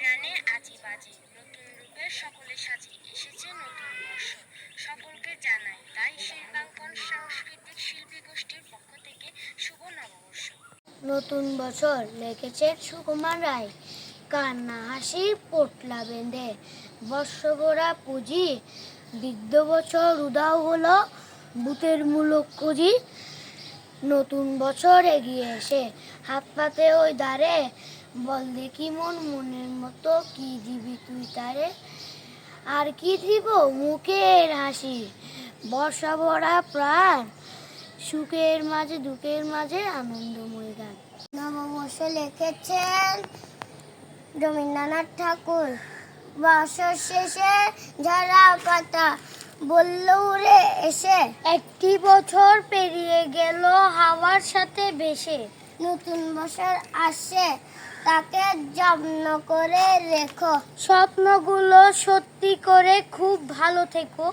জানে আজি বাজি নতুন রূপে সকলে সাজি এসেছে নতুন বর্ষ সকলকে জানাই তাই শিল্পাঙ্কন সাংস্কৃতিক শিল্পী গোষ্ঠীর পক্ষ থেকে শুভ নববর্ষ। নতুন বছর লিখেছেন সুকুমার রায়, কান্না হাসির পোটলা বেঁধে বর্ষভরা পুঁজি, বিদ্য বছর উদাও হলো ভূতের মূলক খুঁজি। নতুন বছর এগিয়ে এসে হাত পাতে ওই দ্বারে, বল দেখি মন মনের মতো কি দিবি তুই তারে। আর কি দিব মুখের হাসি, বর্ষা ভরা প্রাণ, সুখের মাঝে দুঃখের মাঝে আনন্দময় গান। নববর্ষ লিখেছেন রবীন্দ্রনাথ ঠাকুর, বছর শেষে ঝরা পাতা বলল উড়ে এসে, একটি বছর পেরিয়ে গেল হাওয়ার সাথে ভেসে। নতুন বছর আসে তাকে যত্ন করে রেখো, স্বপ্নগুলো সত্যি করে খুব ভালো থেকো।